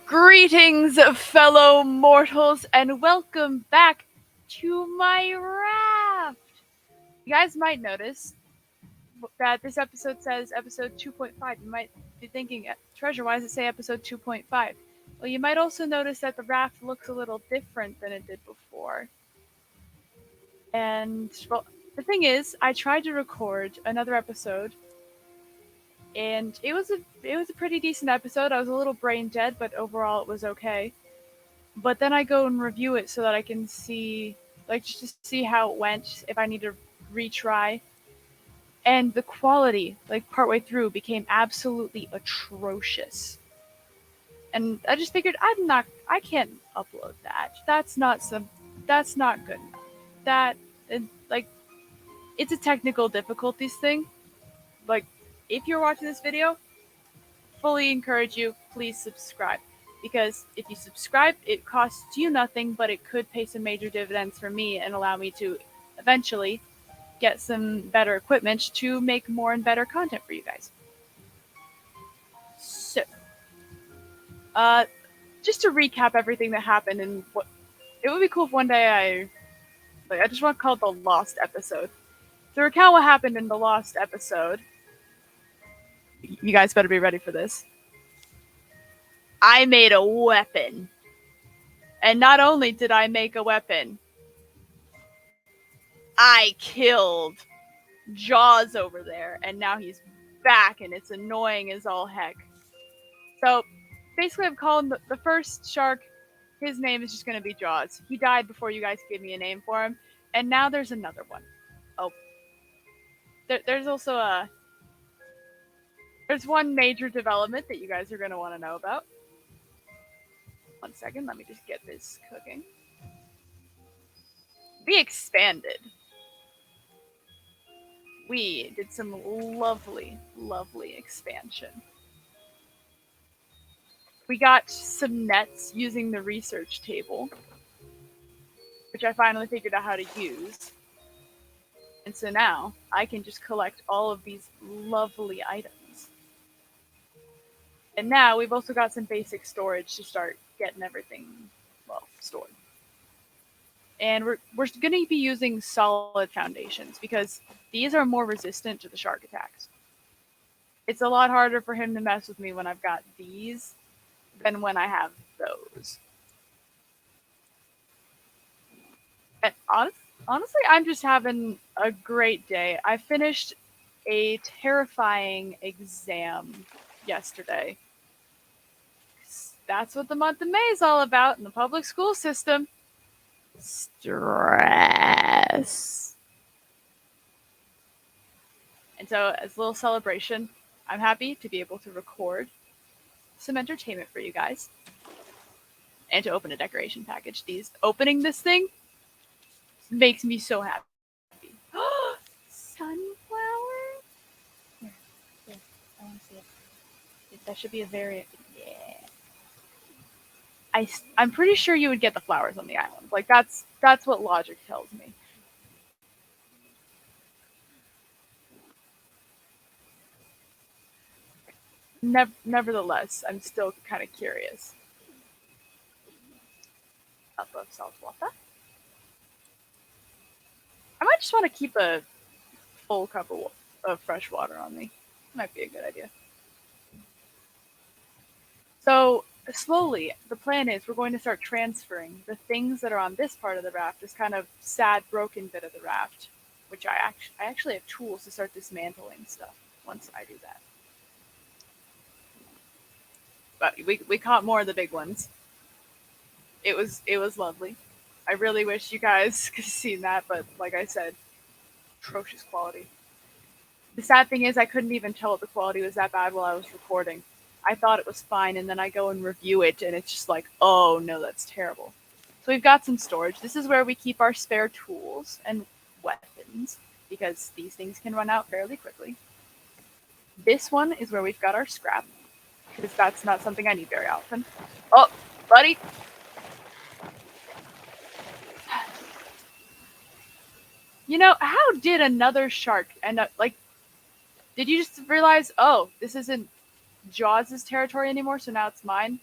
Greetings, fellow mortals, and welcome back to my raft. You guys might notice that this episode says episode 2.5. You might be thinking, Treasure, why does it say episode 2.5? Well, you might also notice that the raft looks a little different than it did before. And, well, the thing is, I tried to record another episode, and it was a pretty decent episode. I was a little brain dead, but overall it was okay. But then I go and review it so that I can see, like, just to see how it went, if I need to retry. And the quality, like, partway through, became absolutely atrocious. And I just figured I can't upload that. That's not good enough. That, like, it's a technical difficulties thing. Like, if you're watching this video, fully encourage you, please subscribe. Because if you subscribe, it costs you nothing, but it could pay some major dividends for me and allow me to eventually get some better equipment to make more and better content for you guys. So, uh, just to recap everything that happened, and what it would be cool if one day I just want to call it the lost episode. To recount what happened in the lost episode, you guys better be ready for this. I made a weapon. And not only did I make a weapon, I killed Jaws over there, and now he's back, and it's annoying as all heck. So, basically, I'm calling the first shark, his name is just going to be Jaws. He died before you guys gave me a name for him, and now there's another one. Oh. There's also there's one major development that you guys are going to want to know about. 1 second, let me just get this cooking. We expanded. We did some lovely, lovely expansion. We got some nets using the research table, which I finally figured out how to use. And so now I can just collect all of these lovely items. And now we've also got some basic storage to start getting everything, well, stored. And we're going to be using solid foundations because these are more resistant to the shark attacks. It's a lot harder for him to mess with me when I've got these than when I have those. And honestly, I'm just having a great day. I finished a terrifying exam yesterday. That's what the month of May is all about in the public school system. Stress. And so, as a little celebration, I'm happy to be able to record some entertainment for you guys and to open a decoration package. Opening this thing makes me so happy. Sunflower? Here, I want to see it. That should be a variant. Yeah. I'm pretty sure you would get the flowers on the island. Like, that's what logic tells me. Nevertheless, I'm still kind of curious. Above salt water. I might just want to keep a full cup of fresh water on me. Might be a good idea. So, slowly, the plan is we're going to start transferring the things that are on this part of the raft, this kind of sad, broken bit of the raft, which I actually have tools to start dismantling stuff once I do that. But we caught more of the big ones. It was lovely. I really wish you guys could have seen that, but like I said, atrocious quality. The sad thing is I couldn't even tell if the quality was that bad while I was recording. I thought it was fine, and then I go and review it, and it's just like, oh no, that's terrible. So we've got some storage. This is where we keep our spare tools and weapons, because these things can run out fairly quickly. This one is where we've got our scrap, because that's not something I need very often. Oh, buddy! You know, how did another shark end up, like, did you just realize, oh, this isn't Jaws' territory anymore, so now it's mine?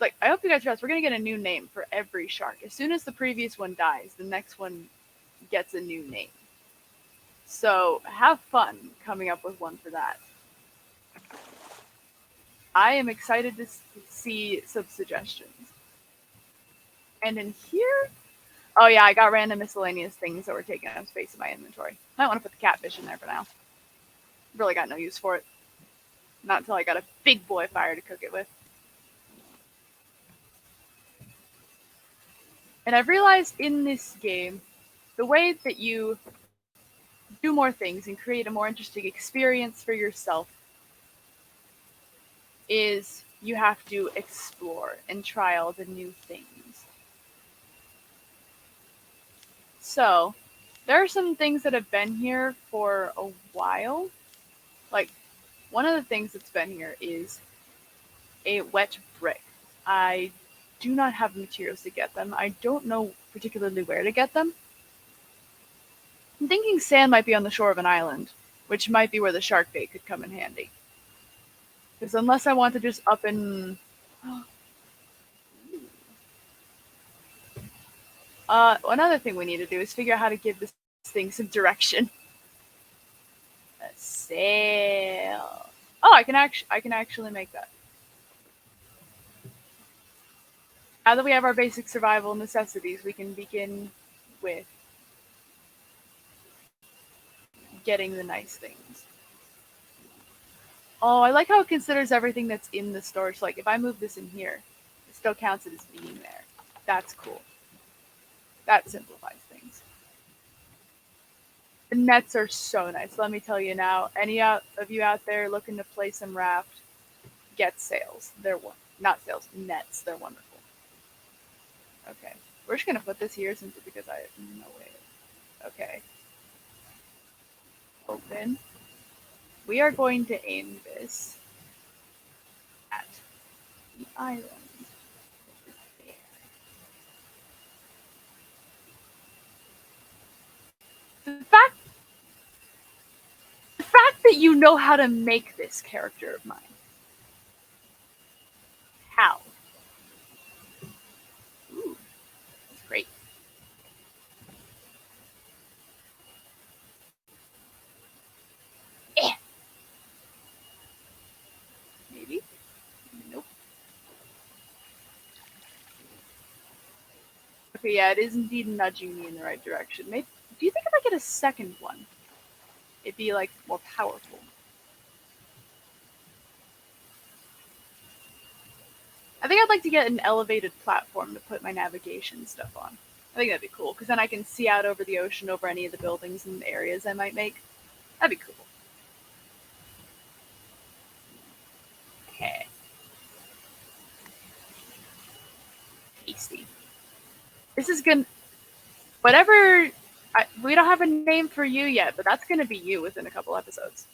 Like, I hope you guys realize we're gonna get a new name for every shark. As soon as the previous one dies, the next one gets a new name. So have fun coming up with one for that. I am excited to see some suggestions. And in here, oh yeah, I got random miscellaneous things that were taking up space in my inventory. I want to put the catfish in there for now. Really got no use for it. Not until I got a big boy fire to cook it with. And I've realized in this game, the way that you do more things and create a more interesting experience for yourself is you have to explore and try all the new things. So, there are some things that have been here for a while. Like, one of the things that's been here is a wet brick. I do not have the materials to get them. I don't know particularly where to get them. I'm thinking sand might be on the shore of an island, which might be where the shark bait could come in handy. Because unless I want to just up and another thing we need to do is figure out how to give this thing some direction. A sail. Oh, I can actually make that. Now that we have our basic survival necessities, we can begin with getting the nice things. Oh, I like how it considers everything that's in the storage. Like, if I move this in here, it still counts it as being there. That's cool. That simplifies things. The nets are so nice. Let me tell you now, any of you out there looking to play some Raft, get sails. They're not sails, nets. They're wonderful. Okay, we're just gonna put this here simply because I have no way. Okay, open. We are going to aim this at the island. There. The fact that you know how to make this character of mine. How? Ooh, that's great. Eh, maybe. Nope. Okay, yeah, it is indeed nudging me in the right direction. Maybe. Do you think if I get a second one, it'd be like more powerful? I think I'd like to get an elevated platform to put my navigation stuff on. I think that'd be cool because then I can see out over the ocean over any of the buildings and areas I might make. That'd be cool. Okay. Tasty. This is gonna. Whatever. We don't have a name for you yet, but that's gonna be you within a couple episodes.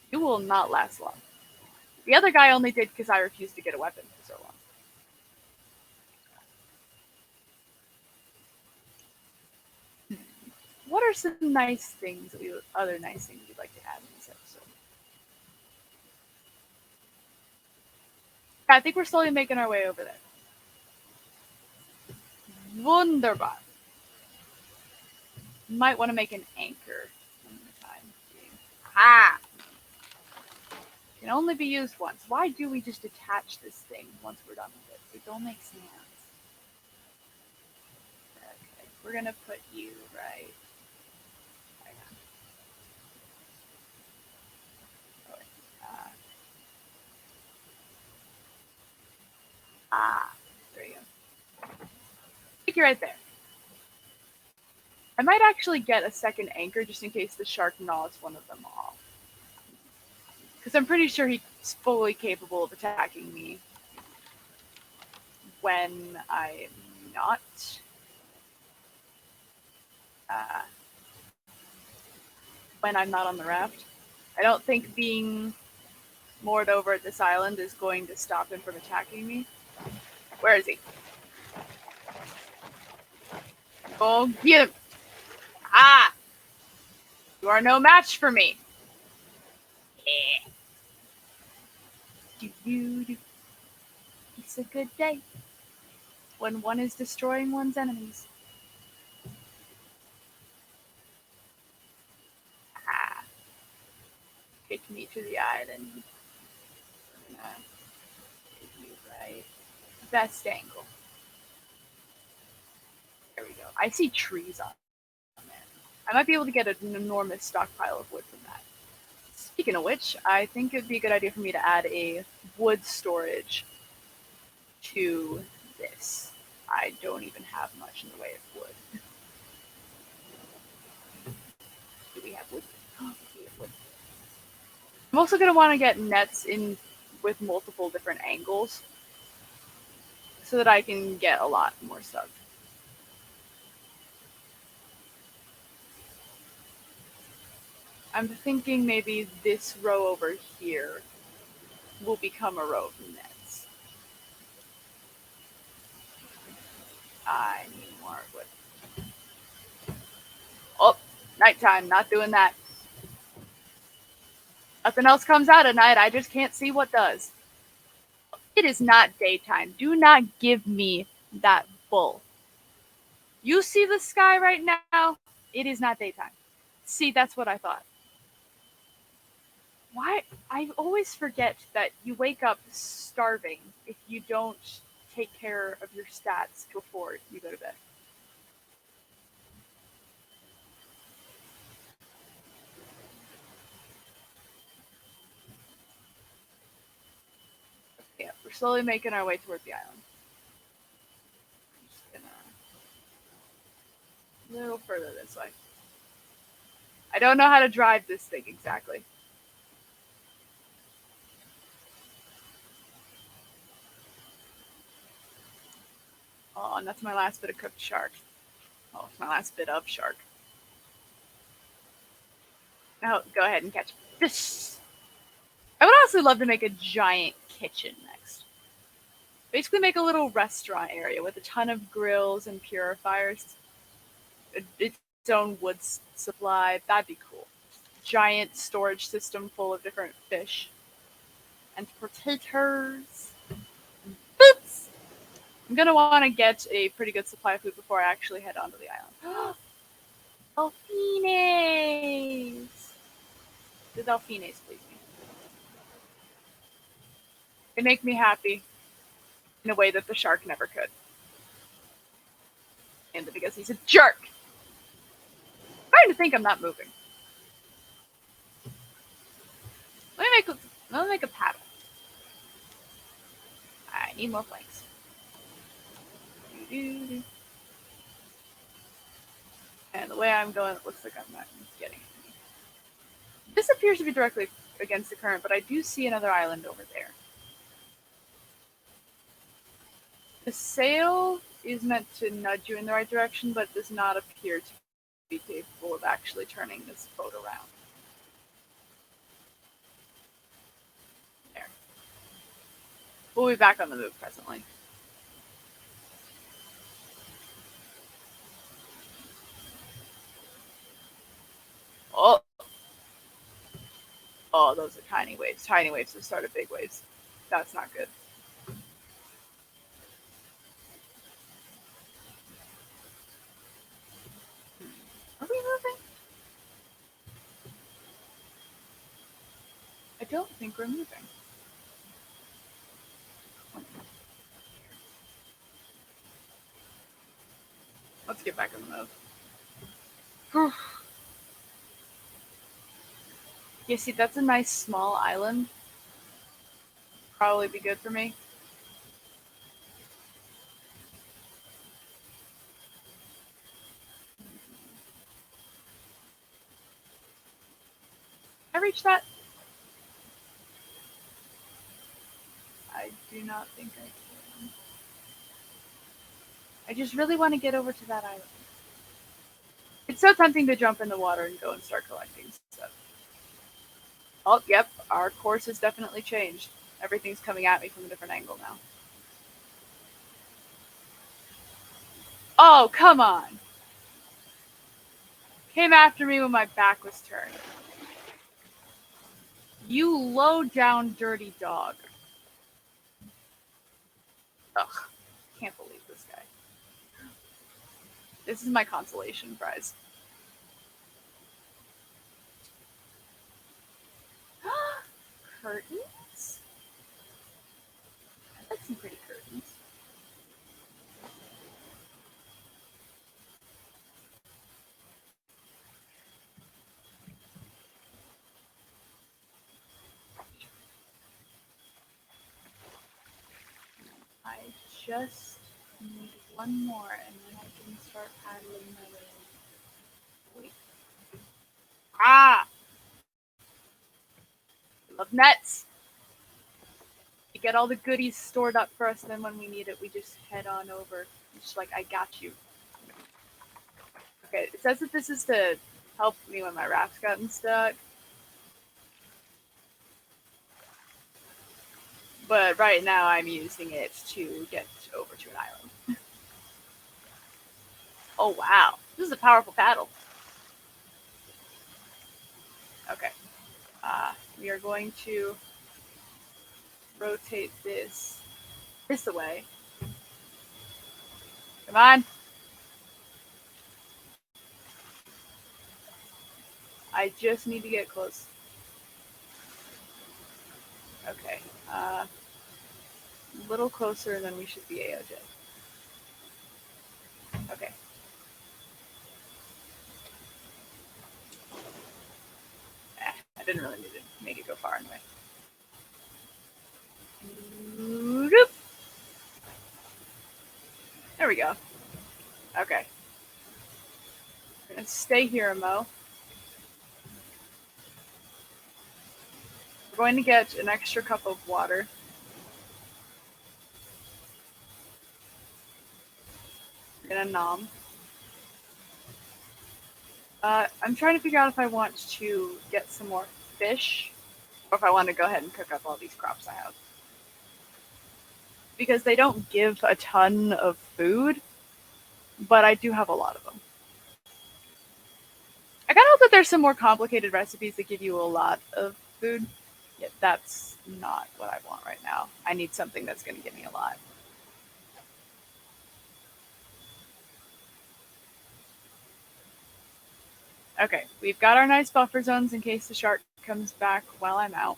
You will not last long. The other guy only did because I refused to get a weapon for so long. What are some nice things other nice things you'd like to add in this episode? I think we're slowly making our way over there. Wunderbar. Might want to make an anchor in the time being. Ah! Can only be used once. Why do we just attach this thing once we're done with it? It don't make sense. Okay, we're gonna put you right. Hang on. Oh, there you go. Stick you right there. I might actually get a second anchor just in case the shark gnaws one of them off. Because I'm pretty sure he's fully capable of attacking me when I'm not. Uh, when I'm not on the raft. I don't think being moored over at this island is going to stop him from attacking me. Where is he? Go get him! Ah! You are no match for me. Yeah. Do, do, do. It's a good day when one is destroying one's enemies. Ah, take me to the island. I'm gonna take you right. Best angle. There we go. I see trees on there. I might be able to get an enormous stockpile of wood from that. Speaking of which, I think it'd be a good idea for me to add a wood storage to this. I don't even have much in the way of wood. Do we have wood? We have wood. I'm also going to want to get nets in with multiple different angles so that I can get a lot more stuff. I'm thinking maybe this row over here will become a row of nets. I need more wood. Oh, nighttime, not doing that. Nothing else comes out at night, I just can't see what does. It is not daytime. Do not give me that bull. You see the sky right now? It is not daytime. See, that's what I thought. Why? I always forget that you wake up starving if you don't take care of your stats before you go to bed. Yeah, we're slowly making our way toward the island. I'm just gonna a little further this way. I don't know how to drive this thing exactly. Oh, and that's my last bit of cooked shark. Oh, it's my last bit of shark. Now, go ahead and catch this. I would honestly love to make a giant kitchen next. Basically, make a little restaurant area with a ton of grills and purifiers. Its own wood supply. That'd be cool. Giant storage system full of different fish and potatoes. Boots! I'm gonna want to get a pretty good supply of food before I actually head onto the island. Delfines! The delfines please me. They make me happy in a way that the shark never could. And because he's a jerk. I'm trying to think I'm not moving. Let me make a paddle. I need more planks. And the way I'm going, it looks like I'm not getting any. This appears to be directly against the current, but I do see another island over there. The sail is meant to nudge you in the right direction, but does not appear to be capable of actually turning this boat around. There. We'll be back on the move presently. Oh, oh, those are tiny waves. Tiny waves have started big waves. That's not good. Are we moving? I don't think we're moving. Let's get back on the move. Yeah, see, that's a nice small island. Probably be good for me. I reach that? I do not think I can. I just really want to get over to that island. It's so tempting to jump in the water and go and start collecting stuff. Oh, yep, our course has definitely changed. Everything's coming at me from a different angle now. Oh, come on! Came after me when my back was turned. You low down dirty dog. Ugh, can't believe this guy. This is my consolation prize. Curtains? I like some pretty curtains. I just need one more and then I can start paddling my way in. Wait. Ah! I love nets! We get all the goodies stored up for us, and then when we need it, we just head on over. It's just like, I got you. Okay, it says that this is to help me when my raft's gotten stuck. But right now I'm using it to get over to an island. Oh wow, this is a powerful paddle. Okay, we are going to rotate this away. Come on. I just need to get close. Okay, a little closer and then we should be AOJ. Okay. I didn't really need to make it go far anyway. There we go. Okay. We're gonna stay here, Mo. We're going to get an extra cup of water. We're gonna nom. I'm trying to figure out if I want to get some more fish, or if I want to go ahead and cook up all these crops I have. Because they don't give a ton of food, but I do have a lot of them. I kind of hope that there's some more complicated recipes that give you a lot of food. Yet that's not what I want right now. I need something that's going to give me a lot. Okay, we've got our nice buffer zones in case the shark comes back while I'm out.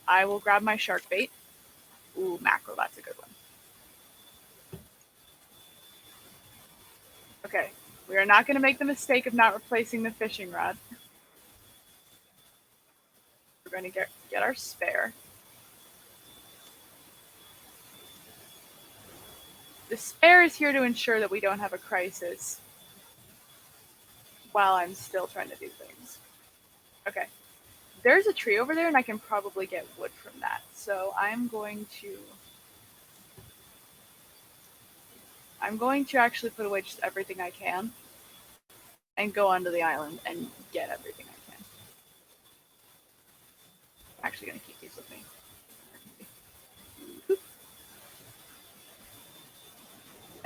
I will grab my shark bait. Ooh, mackerel, that's a good one. Okay, we are not going to make the mistake of not replacing the fishing rod. We're going to get our spare. The spare is here to ensure that we don't have a crisis while I'm still trying to do things. Okay, there's a tree over there and I can probably get wood from that. So I'm going to actually put away just everything I can and go onto the island and get everything I can. I'm actually going to keep these with me.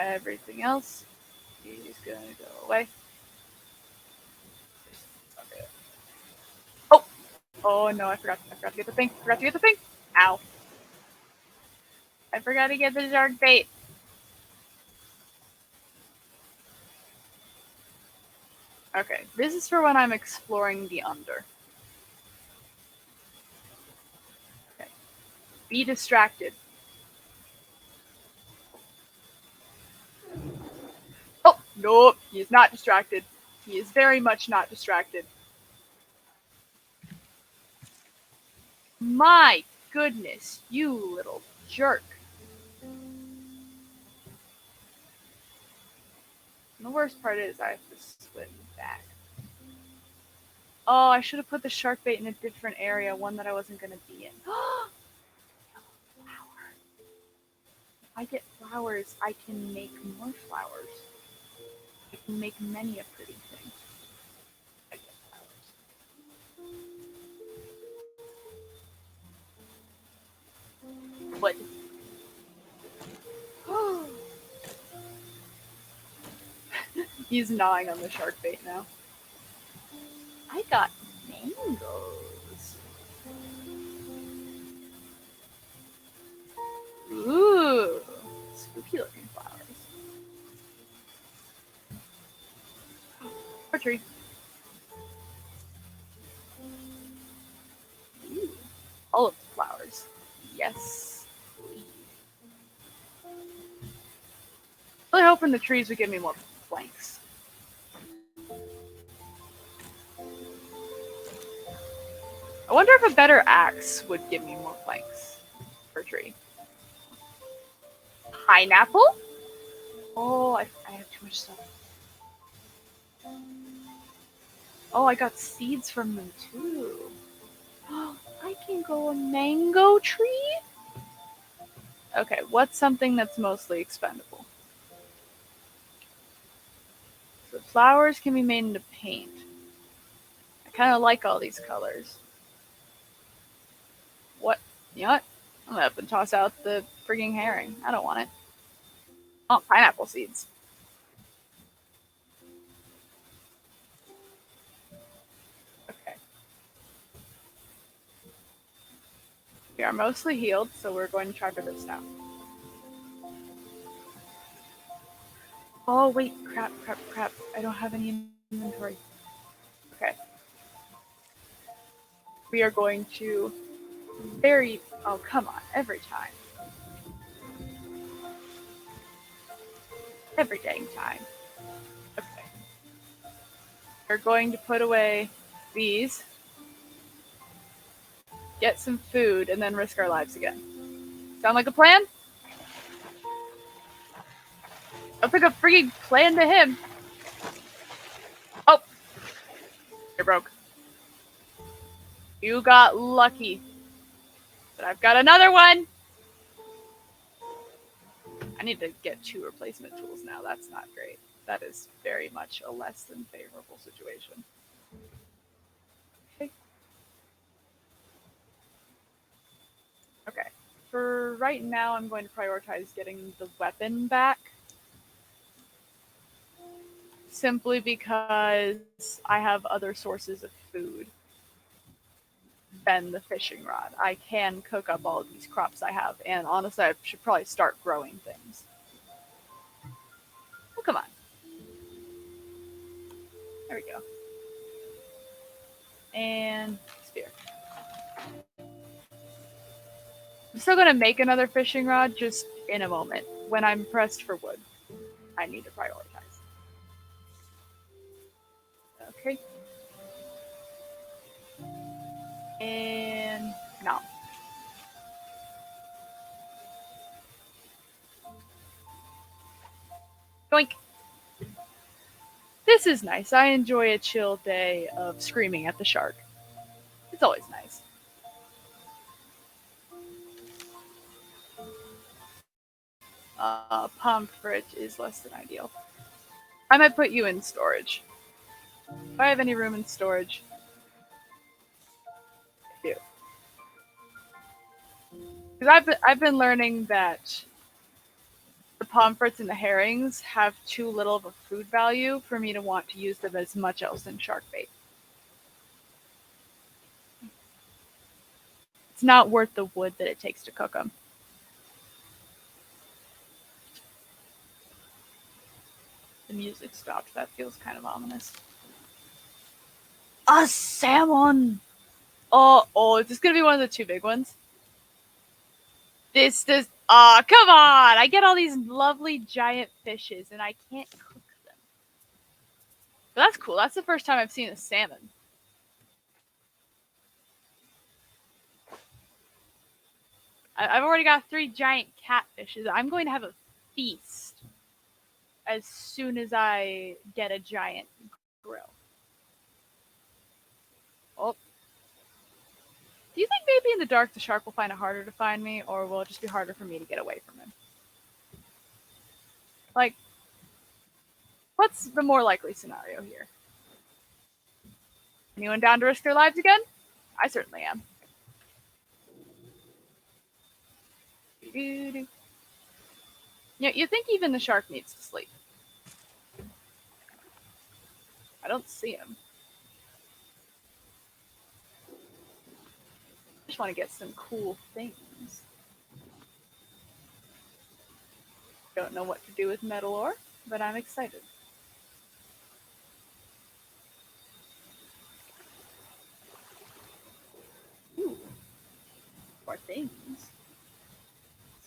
Everything else is going to go away. Okay. Oh! Oh no, I forgot to get the thing. Ow. I forgot to get the shark bait. Okay, this is for when I'm exploring the under. Okay. Be distracted. Oh, nope, he is not distracted. He is very much not distracted. My goodness, you little jerk. And the worst part is I have to swim back. Oh, I should have put the shark bait in a different area, one that I wasn't going to be in. Flower. If I get flowers, I can make more flowers. I can make many a pretty thing. I get flowers. Wood. He's gnawing on the shark bait now. I got mangoes. Ooh. tree. Ooh, all of the flowers. Yes. Really hoping the trees would give me more planks. I wonder if a better axe would give me more planks per tree. Pineapple? Oh, I have too much stuff. Oh, I got seeds from them too. I can grow a mango tree? Okay, what's something that's mostly expendable? So flowers can be made into paint. I kind of like all these colors. What? You know what? I'm gonna up and toss out the frigging herring. I don't want it. Oh, pineapple seeds. Okay. We are mostly healed, so we're going to try for this now. Oh, wait. Crap, crap, crap. I don't have any inventory. Okay. We are going to oh, come on. Every time. Every dang time. Okay. We're going to put away these, get some food, and then risk our lives again. Sound like a plan? Sounds like a freaking plan to him. Oh, you're broke. You got lucky. But I've got another one. I need to get 2 replacement tools now. That's not great. That is very much a less than favorable situation. Okay. Okay. For right now, I'm going to prioritize getting the weapon back. Simply because I have other sources of food than the fishing rod. I can cook up all of these crops I have, and honestly, I should probably start growing things. Oh, come on. There we go. And spear. I'm still going to make another fishing rod just in a moment. When I'm pressed for wood, I need to prioritize. Okay. And no. Doink. This is nice. I enjoy a chill day of screaming at the shark. It's always nice. Pomfret is less than ideal. I might put you in storage. If I have any room in storage, I do. Because I've been learning that the pomfrets and the herrings have too little of a food value for me to want to use them as much else than shark bait. It's not worth the wood that it takes to cook them. The music stopped. That feels kind of ominous. A salmon! Oh, is this gonna be one of the 2 big ones? Come on! I get all these lovely giant fishes and I can't cook them. But that's cool. That's the first time I've seen a salmon. I've already got 3 giant catfishes. I'm going to have a feast as soon as I get a giant grill. Oh. Do you think maybe in the dark the shark will find it harder to find me, or will it just be harder for me to get away from him? Like, what's the more likely scenario here? Anyone down to risk their lives again? I certainly am. Yeah, you think even the shark needs to sleep. I don't see him. I just want to get some cool things. Don't know what to do with metal ore, but I'm excited.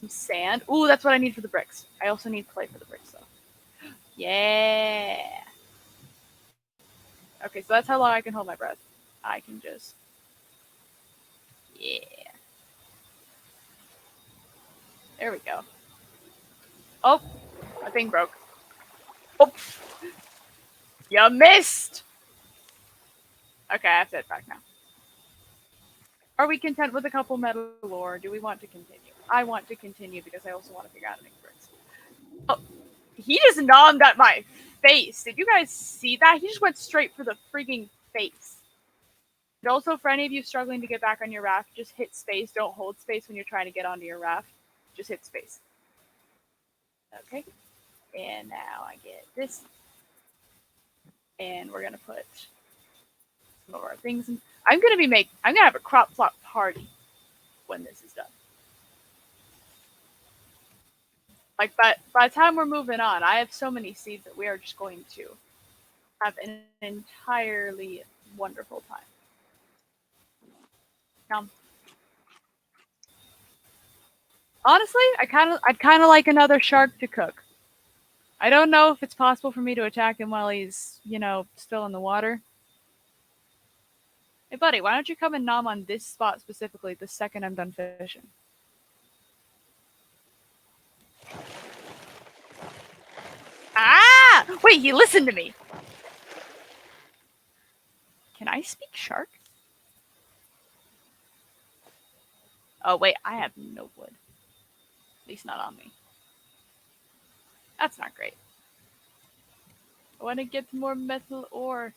Some sand. Ooh, that's what I need for the bricks. I also need clay for the bricks, though. Yeah. Okay, so that's how long I can hold my breath. I can just... Yeah. There we go. Oh, my thing broke. Oh, you missed! Okay, I have to head back now. Are we content with a couple metal ore? Do we want to continue? I want to continue because I also want to figure out how to make bricks. Oh, he just nommed at my face. Did you guys see that? He just went straight for the freaking face. And also, for any of you struggling to get back on your raft, just hit space. Don't hold space when you're trying to get onto your raft. Just hit space. Okay. And now I get this. And we're going to put some of our things in. I'm going to have a crop plot party when this is done. Like, by the time we're moving on, I have so many seeds that we are just going to have an entirely wonderful time. Now, honestly, I'd kind of like another shark to cook. I don't know if it's possible for me to attack him while he's, still in the water. Hey, buddy, why don't you come and nom on this spot specifically the second I'm done fishing? Ah! Wait, he listened to me! Can I speak shark? Oh, wait, I have no wood. At least not on me. That's not great. I want to get more metal ore.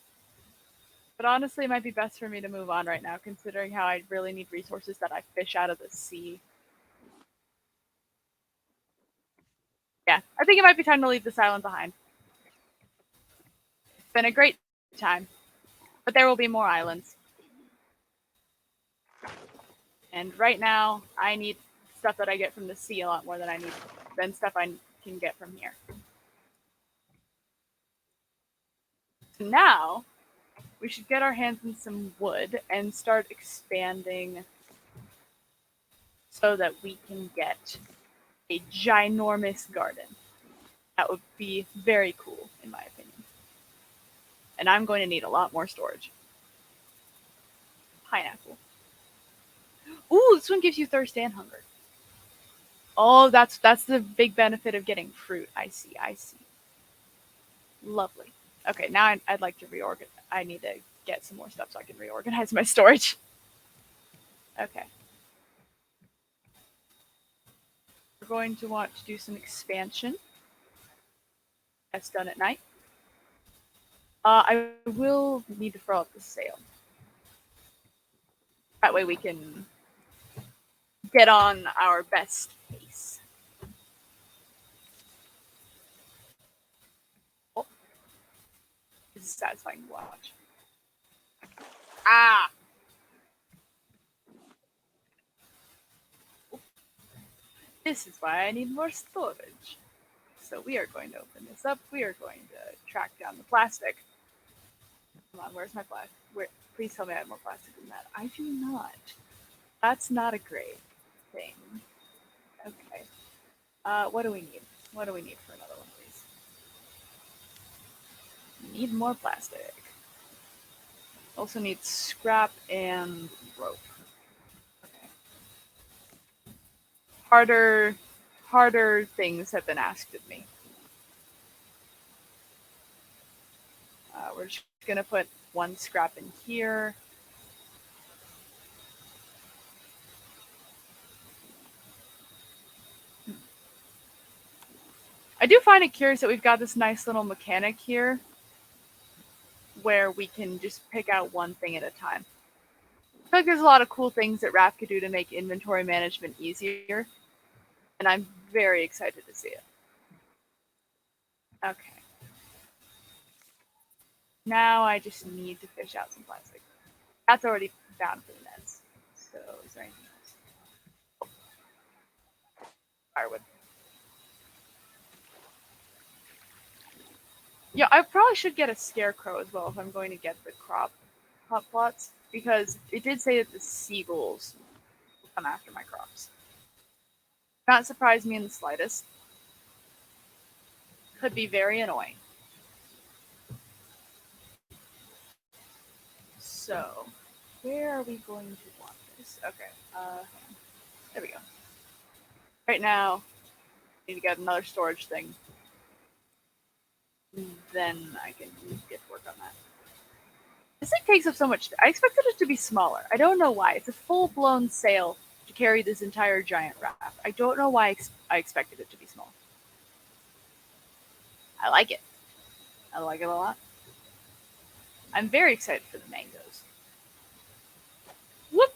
But honestly, it might be best for me to move on right now, considering how I really need resources that I fish out of the sea. Yeah, I think it might be time to leave this island behind. It's been a great time, but there will be more islands. And right now, I need stuff that I get from the sea a lot more than stuff I can get from here. So now, we should get our hands on some wood and start expanding so that we can get a ginormous garden. That would be very cool, in my opinion. And I'm going to need a lot more storage. Pineapple. Ooh, this one gives you thirst and hunger. Oh, that's the big benefit of getting fruit. I see. Lovely. Okay, now I'd like to reorganize. I need to get some more stuff so I can reorganize my storage. Okay. We're going to want to do some expansion. That's done at night. I will need to throw up the sail. That way we can get on our best pace. Oh. This is satisfying to watch. Ah! This is why I need more storage. So we are going to open this up. We are going to track down the plastic. Come on, where's my plastic? Please tell me I have more plastic than that. I do not. That's not a great thing. Okay. What do we need? What do we need for another one of these? We need more plastic. Also need scrap and rope. Okay. Harder things have been asked of me. We're just gonna put one scrap in here. I do find it curious that we've got this nice little mechanic here where we can just pick out one thing at a time. I feel like there's a lot of cool things that Raft could do to make inventory management easier, and I'm very excited to see it. Okay. Now I just need to fish out some plastic. That's already bound for the nets. So is there anything else? Firewood. Yeah, I probably should get a scarecrow as well if I'm going to get the crop plots, because it did say that the seagulls will come after my crops. Not surprise me in the slightest. Could be very annoying. So, where are we going to want this? Okay, hang on. There we go. Right now, I need to get another storage thing. Then I can get to work on that. This thing takes up so much. I expected it to be smaller. I don't know why. It's a full-blown sail to carry this entire giant raft. I don't know why I expected it to be small. I like it. I like it a lot. I'm very excited for the mangoes. Whoop!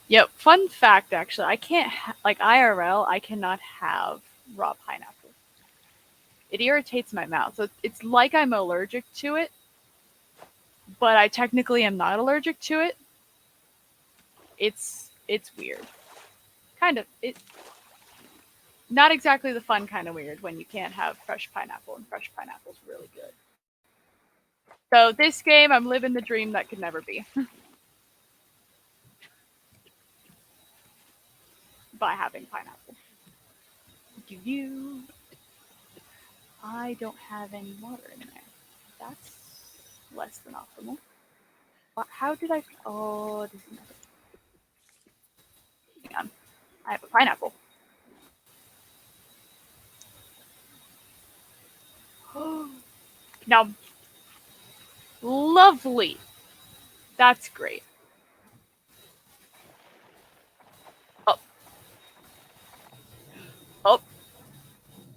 Yep. Fun fact, actually, I can't like IRL. I cannot have raw pineapple. It irritates my mouth. So it's like I'm allergic to it, but I technically am not allergic to it. It's weird. Kind of it. Not exactly the fun kind of weird when you can't have fresh pineapple, and fresh pineapple's really good. So this game, I'm living the dream that could never be. By having pineapple. Do you? I don't have any water in there. That's less than optimal. How did I? Oh, this is nothing. Hang on. I have a pineapple. Now, lovely. That's great. Oh, oh,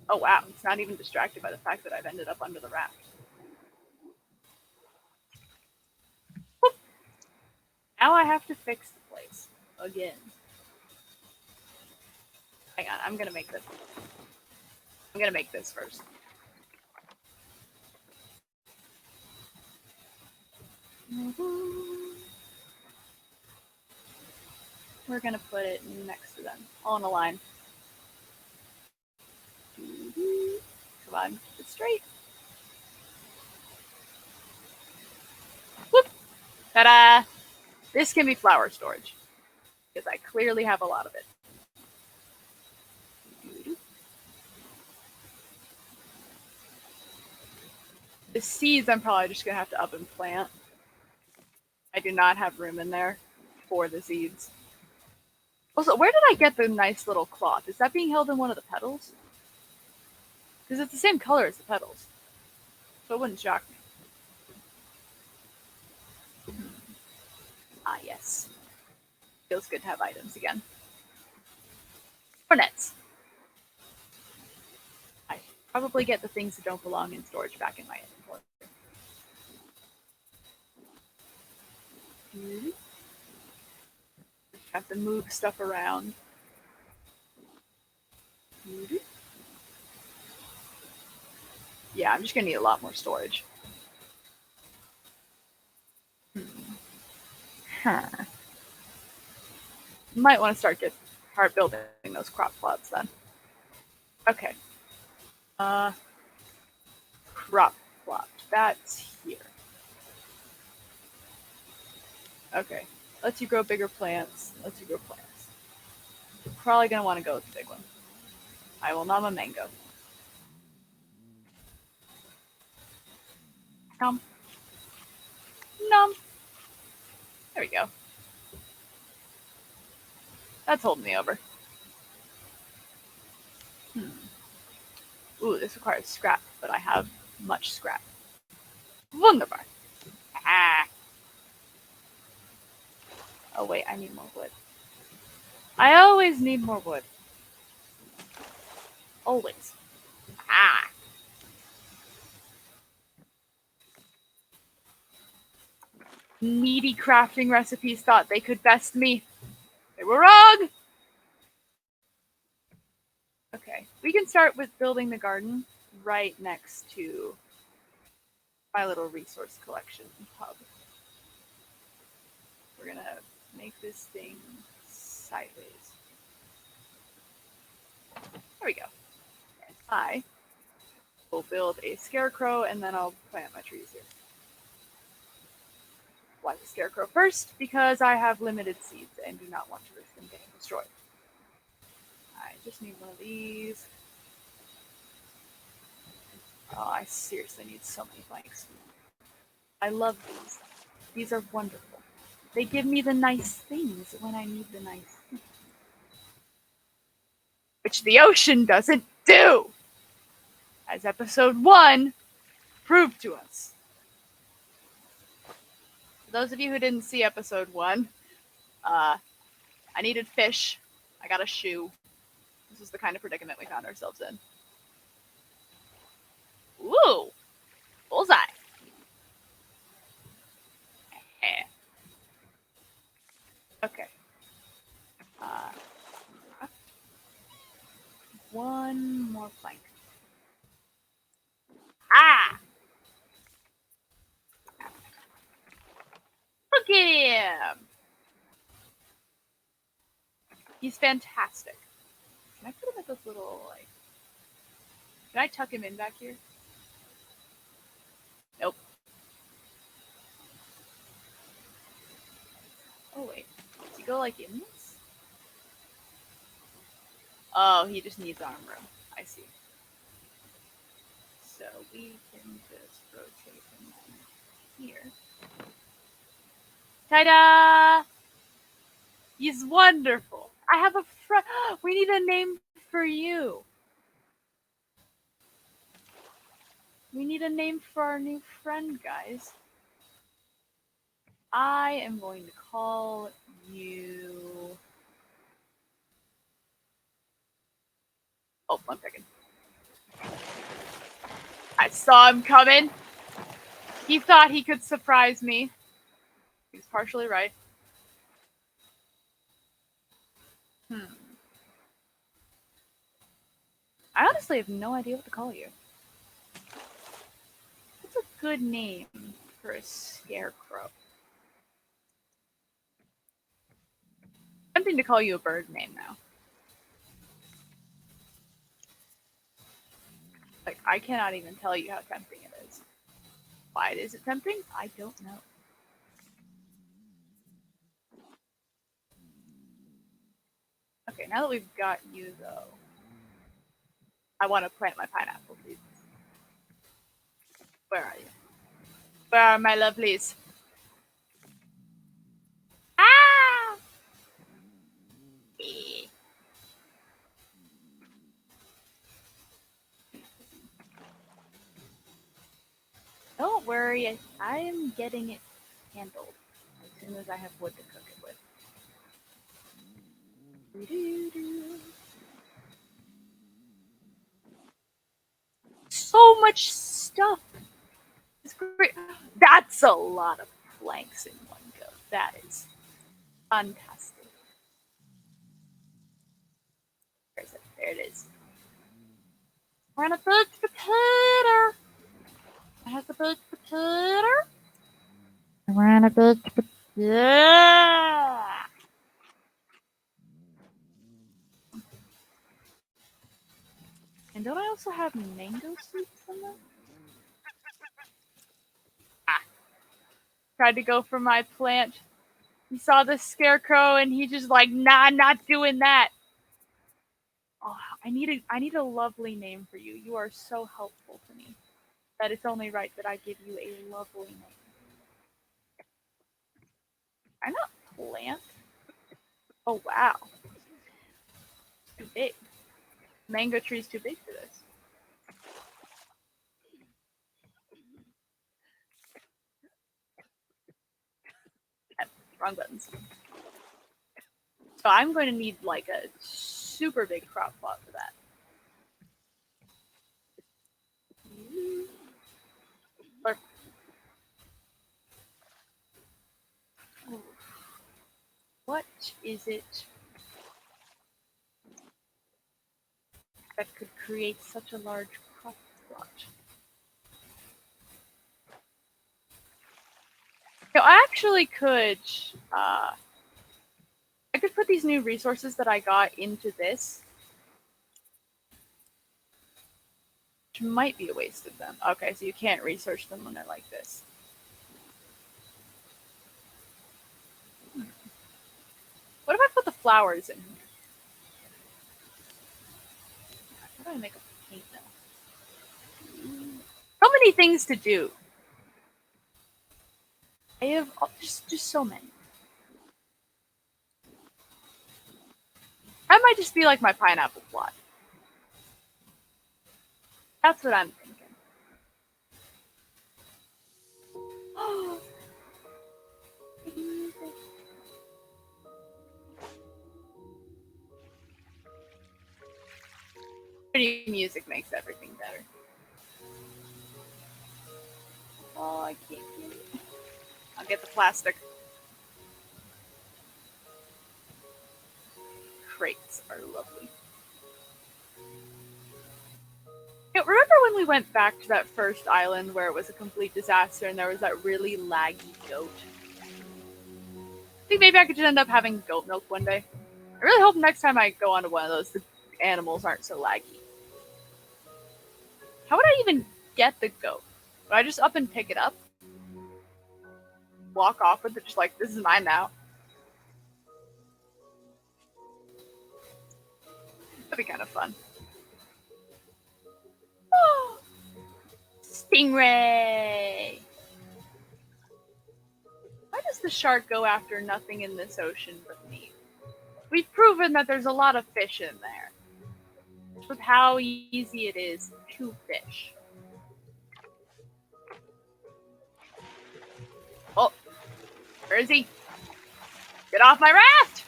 oh! Wow, it's not even distracted by the fact that I've ended up under the raft. Whoop. Now I have to fix the place again. Hang on, I'm gonna make this. I'm gonna make this first. We're gonna put it next to them, all in a line. Come on, keep it straight. Whoop! Ta-da! This can be flower storage because I clearly have a lot of it. The seeds I'm probably just gonna have to up and plant. I do not have room in there for the seeds. Also, where did I get the nice little cloth? Is that being held in one of the petals? Because it's the same color as the petals. So it wouldn't shock me. Ah, yes. Feels good to have items again. Nets. I probably get the things that don't belong in storage back in my inventory. Have to move stuff around. Yeah, I'm just gonna need a lot more storage. Huh. Might want to start building those crop plots then. Okay. Crop plot. That's here. Okay. Lets you grow bigger plants. Lets you grow plants. Probably gonna want to go with the big one. I will nom a mango. Nom. Nom. There we go. That's holding me over. Ooh, this requires scrap, but I have much scrap. Wunderbar. Ah. Oh wait, I need more wood. I always need more wood. Always. Ah. Needy crafting recipes thought they could best me. They were wrong! Okay, we can start with building the garden right next to my little resource collection hub. We're gonna make this thing sideways. There we go. And I will build a scarecrow and then I'll plant my trees here. Why the scarecrow first? Because I have limited seeds and do not want to risk them getting destroyed. Just need one of these. Oh, I seriously need so many planks. I love these. These are wonderful. They give me the nice things when I need the nice things. Which the ocean doesn't do! As episode 1 proved to us. For those of you who didn't see episode 1, I needed fish. I got a shoe. This is the kind of predicament we found ourselves in. Ooh! Bullseye! Okay. One more plank. Ah! Look at him! He's fantastic. Can I put him at this little, like... Can I tuck him in back here? Nope. Oh, wait. Does he go, like, in this? Oh, he just needs arm room. I see. So we can just rotate him here. Ta-da! He's wonderful. I have a friend. We need a name for you. We need a name for our new friend, guys. I am going to call you... Oh, 1 second. I saw him coming. He thought he could surprise me. He was partially right. I honestly have no idea what to call you. What's a good name for a scarecrow? I'm tempting to call you a bird name now. Like, I cannot even tell you how tempting it is. Why is it tempting? I don't know. Okay, now that we've got you, though, I want to plant my pineapple seeds. Where are you? Where are my lovelies? Ah! Don't worry, I am getting it handled as soon as I have wood to cook it with. So much stuff. It's great. That's a lot of planks in one go. That is fantastic. Where is it? There it is. We're on a big potato. I have the big potato. We're on a big potato. And don't I also have mango seeds somewhere? Ah. Tried to go for my plant. He saw the scarecrow and he just like, nah, not doing that. Oh, I need a lovely name for you. You are so helpful to me that it's only right that I give you a lovely name. I'm not plant. Oh wow. It's too big. Mango tree's too big for this. Wrong buttons. So I'm going to need like a super big crop plot for that. Or, what is it that could create such a large crop plot? So I actually could, I could put these new resources that I got into this. Which might be a waste of them. Okay, so you can't research them when they're like this. What if I put the flowers in here? How do I make a paint mill? So many things to do. I have just so many. I might just be like my pineapple plot. That's what I'm thinking. Pretty music makes everything better. Oh, I can't get it. I'll get the plastic. Crates are lovely. Yeah, remember when we went back to that first island where it was a complete disaster and there was that really laggy goat? I think maybe I could just end up having goat milk one day. I really hope next time I go onto one of those, the animals aren't so laggy. How would I even get the goat? Would I just up and pick it up? Walk off with it, just like, this is mine now. That'd be kind of fun. Oh, stingray! Why does the shark go after nothing in this ocean but me? We've proven that there's a lot of fish in there. With how easy it is to fish. Oh, where is he? Get off my raft!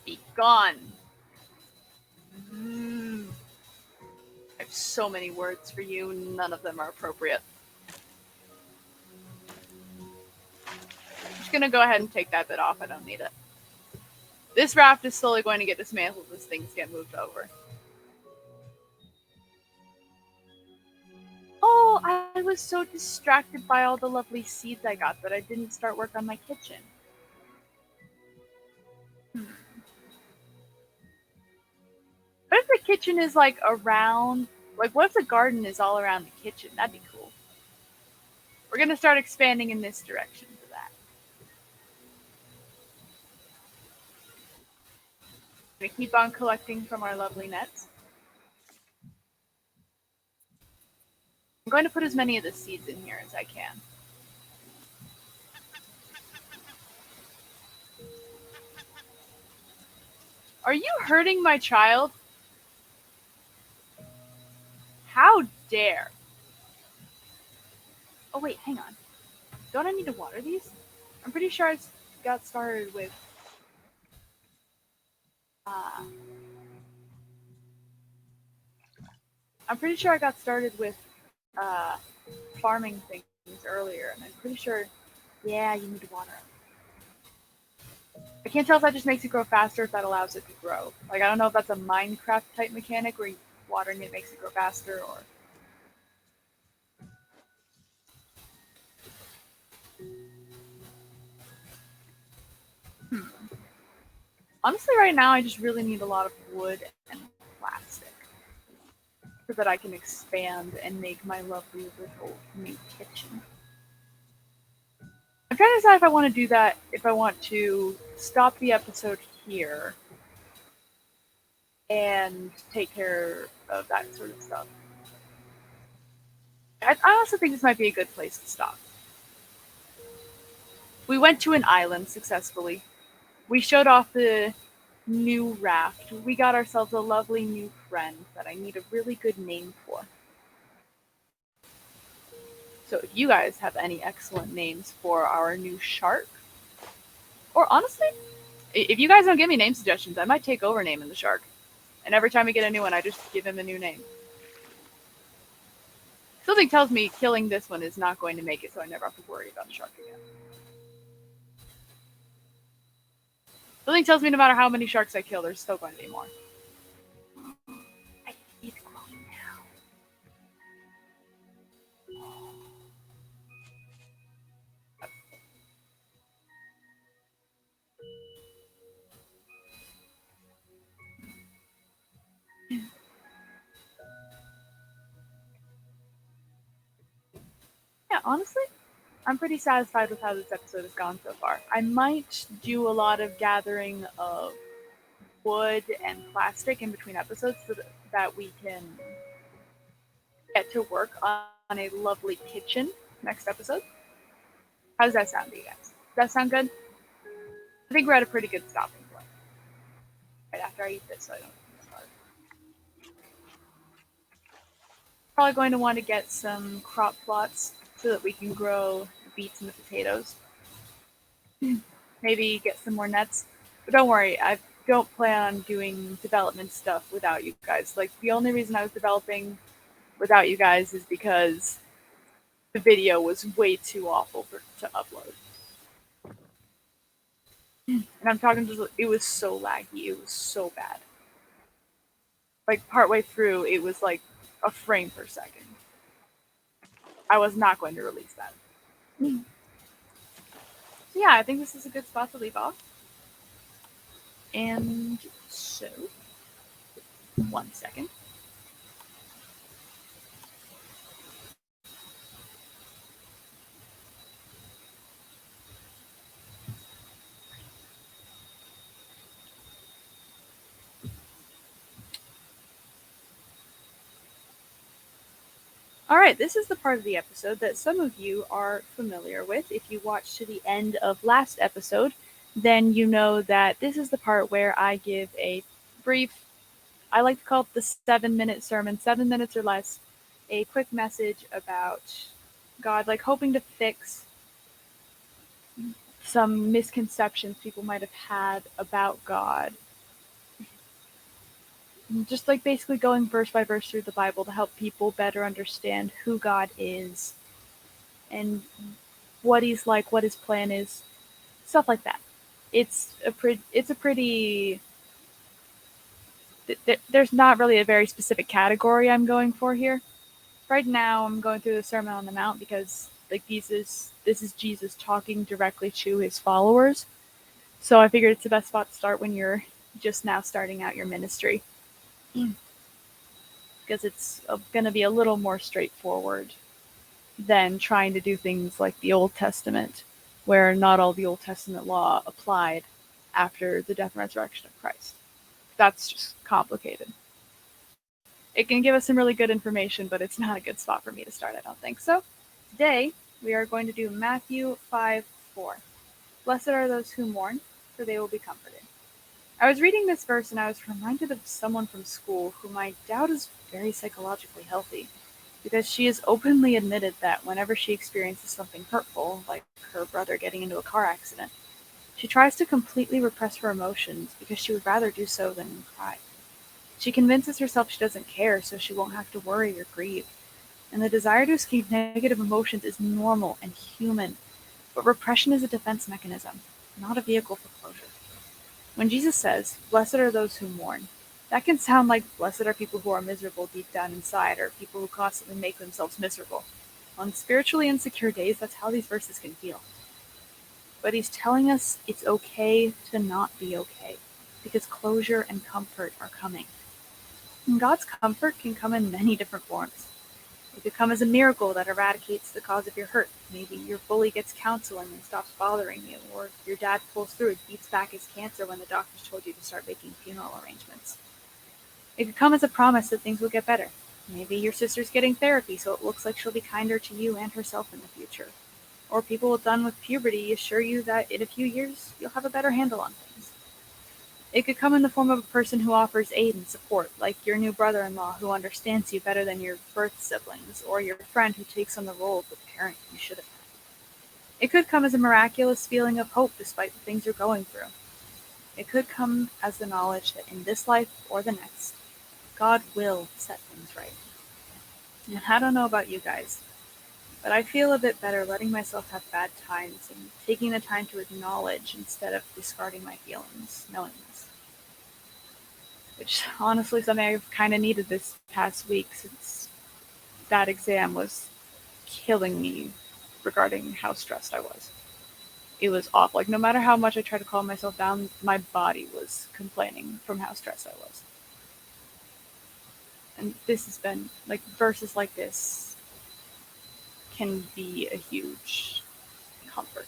Be gone. I have so many words for you, none of them are appropriate. I'm just gonna go ahead and take that bit off, I don't need it. This raft is slowly going to get dismantled as things get moved over. Oh, I was so distracted by all the lovely seeds I got that I didn't start work on my kitchen. What if the kitchen is like around, like what if the garden is all around the kitchen? That'd be cool. We're gonna start expanding in this direction for that. I'm gonna keep on collecting from our lovely nets. I'm going to put as many of the seeds in here as I can. Are you hurting my child? How dare? Oh wait, hang on. Don't I need to water these? I'm pretty sure I got started with I'm pretty sure I got started with uh, farming things earlier, and I'm pretty sure, yeah, you need to water them. I can't tell if that just makes it grow faster, if that allows it to grow. Like, I don't know if that's a Minecraft type mechanic where watering it makes it grow faster, or... Honestly, right now, I just really need a lot of wood and plastic so that I can expand and make my lovely little new kitchen. I'm trying to decide if I want to do that, if I want to stop the episode here and take care of that sort of stuff. I also think this might be a good place to stop. We went to an island successfully. We showed off the new raft. We got ourselves a lovely new friend that I need a really good name for. So if you guys have any excellent names for our new shark, or honestly, if you guys don't give me name suggestions, I might take over naming the shark. And every time we get a new one, I just give him a new name. Something tells me killing this one is not going to make it, so I never have to worry about the shark again. Something tells me no matter how many sharks I kill, there's still going to be more. He's growing now. Yeah, honestly, I'm pretty satisfied with how this episode has gone so far. I might do a lot of gathering of wood and plastic in between episodes so that we can get to work on a lovely kitchen next episode. How does that sound to you guys? Does that sound good? I think we're at a pretty good stopping point right after I eat this, so I don't starve. Probably going to want to get some crop plots so that we can grow the beets and the potatoes. Maybe get some more nets. But don't worry, I don't plan on doing development stuff without you guys. Like, the only reason I was developing without you guys is because the video was way too awful to upload. And I'm talking just, it was so laggy, it was so bad. Like, partway through, it was like a frame per second. I was not going to release that. So, yeah, I think this is a good spot to leave off. And so, 1 second. All right, this is the part of the episode that some of you are familiar with. If you watched to the end of last episode, then you know that this is the part where I give a brief, I like to call it the 7-minute sermon, 7 minutes or less, a quick message about God, like hoping to fix some misconceptions people might have had about God. Just like basically going verse by verse through the Bible to help people better understand who God is and what he's like, what his plan is, stuff like that. It's a pretty there's not really a very specific category I'm going for here. Right now I'm going through the Sermon on the Mount because like this is Jesus talking directly to his followers. So I figured it's the best spot to start when you're just now starting out your ministry. Because it's going to be a little more straightforward than trying to do things like the Old Testament, where not all the Old Testament law applied after the death and resurrection of Christ. That's just complicated. It can give us some really good information, but it's not a good spot for me to start, I don't think. So today we are going to do Matthew 5:4. Blessed are those who mourn, for they will be comforted. I was reading this verse and I was reminded of someone from school whom I doubt is very psychologically healthy, because she has openly admitted that whenever she experiences something hurtful, like her brother getting into a car accident, she tries to completely repress her emotions because she would rather do so than cry. She convinces herself she doesn't care so she won't have to worry or grieve. And the desire to escape negative emotions is normal and human, but repression is a defense mechanism, not a vehicle for closure. When Jesus says, "Blessed are those who mourn," that can sound like blessed are people who are miserable deep down inside, or people who constantly make themselves miserable. On spiritually insecure days, that's how these verses can feel. But he's telling us it's okay to not be okay, because closure and comfort are coming. And God's comfort can come in many different forms. It could come as a miracle that eradicates the cause of your hurt. Maybe your bully gets counseling and stops bothering you, or your dad pulls through and beats back his cancer when the doctors told you to start making funeral arrangements. It could come as a promise that things will get better. Maybe your sister's getting therapy, so it looks like she'll be kinder to you and herself in the future. Or people done with puberty assure you that in a few years you'll have a better handle on things. It could come in the form of a person who offers aid and support, like your new brother-in-law who understands you better than your birth siblings, or your friend who takes on the role of the parent you should have had. It could come as a miraculous feeling of hope despite the things you're going through. It could come as the knowledge that in this life or the next, God will set things right. And I don't know about you guys, but I feel a bit better letting myself have bad times and taking the time to acknowledge instead of discarding my feelings, knowing this. Which honestly something I've kind of needed this past week since that exam was killing me regarding how stressed I was. It was awful. Like, no matter how much I tried to calm myself down, my body was complaining from how stressed I was. And this has been, like, verses like this can be a huge comfort.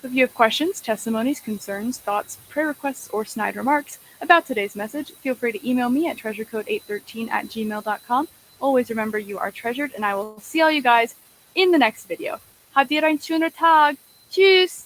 If you have questions, testimonies, concerns, thoughts, prayer requests, or snide remarks about today's message, feel free to email me at treasurecode813@gmail.com. Always remember you are treasured, and I will see all you guys in the next video. Habt ihr einen schönen Tag. Tschüss!